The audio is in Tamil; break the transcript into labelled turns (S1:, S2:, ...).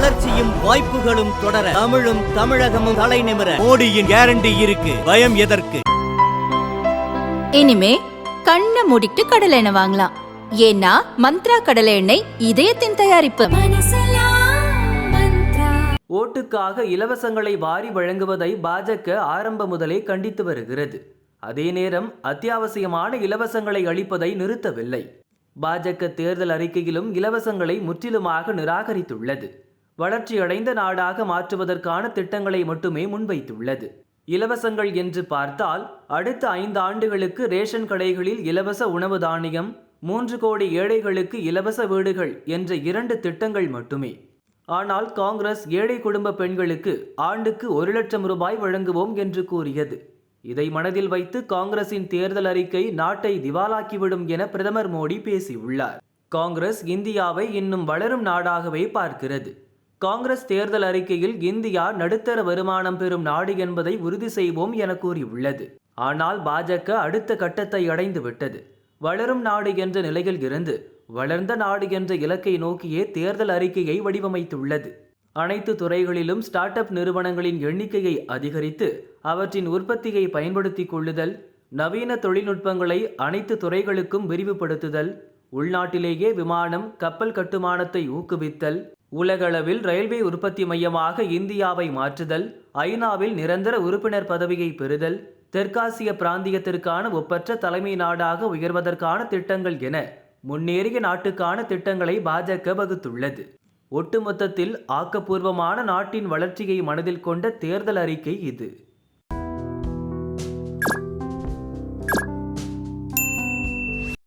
S1: வளர்ச்சியும் வாய்ப்புகளும் தொடர தமிழும் தமிழகமும் தலை நிமிர மோடியின் கேரண்டி இருக்கு. பயம் எதற்கு?
S2: இனிமே கண்ணை மூடிட்டு கடலை எண்ணெய் வாங்கலாம். ஏன்னா மந்த்ரா கடலை எண்ணெய் இதயத்தின் தயாரிப்பு.
S3: ஓட்டுக்காக இலவசங்களை வாரி வழங்குவதை பாஜக ஆரம்ப முதலே கண்டித்து வருகிறது. அதே நேரம் அத்தியாவசியமான இலவசங்களை அளிப்பதை நிறுத்தவில்லை. பாஜக தேர்தல் அறிக்கையிலும் இலவசங்களை முற்றிலுமாக நிராகரித்துள்ளது. வளர்ச்சியடைந்த நாடாக மாற்றுவதற்கான திட்டங்களை மட்டுமே முன்வைத்துள்ளது. இலவசங்கள் என்று பார்த்தால் அடுத்த 5 ஆண்டுகளுக்கு ரேஷன் கடைகளில் இலவச உணவு தானியம், 3 கோடி ஏழைகளுக்கு இலவச வீடுகள் என்ற 2 திட்டங்கள் மட்டுமே. ஆனால் காங்கிரஸ் ஏழை குடும்ப பெண்களுக்கு ஆண்டுக்கு 1 லட்சம் ரூபாய் வழங்குவோம் என்று கூறியது. இதை மனதில் வைத்து காங்கிரசின் தேர்தல் அறிக்கை நாட்டை திவாலாக்கிவிடும் என பிரதமர் மோடி பேசியுள்ளார். காங்கிரஸ் இந்தியாவை இன்னும் வளரும் நாடாகவே பார்க்கிறது. காங்கிரஸ் தேர்தல் அறிக்கையில் இந்தியா நடுத்தர வருமானம் பெறும் நாடு என்பதை உறுதி செய்வோம் என கூறியுள்ளது. ஆனால் பாஜக அடுத்த கட்டத்தை அடைந்து விட்டது. வளரும் நாடு என்ற நிலையில் இருந்து வளர்ந்த நாடு என்ற இலக்கை நோக்கியே தேர்தல் அறிக்கையை வடிவமைத்துள்ளது. அனைத்து துறைகளிலும் ஸ்டார்ட் அப் நிறுவனங்களின் எண்ணிக்கையை அதிகரித்து அவற்றின் உற்பத்தியை பயன்படுத்திக் கொள்ளுதல், நவீன தொழில்நுட்பங்களை அனைத்து துறைகளுக்கும் விரிவுபடுத்துதல், உள்நாட்டிலேயே விமானம், கப்பல் கட்டுமானத்தை ஊக்குவித்தல், உலகளவில் ரயில்வே உற்பத்தி மையமாக இந்தியாவை மாற்றுதல், ஐநாவில் நிரந்தர உறுப்பினர் பதவியை பெறுதல், தெற்காசிய பிராந்தியத்திற்கான ஒப்பற்ற தலைமை நாடாக உயர்வதற்கான திட்டங்கள் என முன்னேறிய நாட்டுக்கான திட்டங்களை பாஜக வகுத்துள்ளது. ஒட்டுமொத்தத்தில் ஆக்கப்பூர்வமான நாட்டின் வளர்ச்சியை மனதில் கொண்ட தேர்தல் அறிக்கை இது.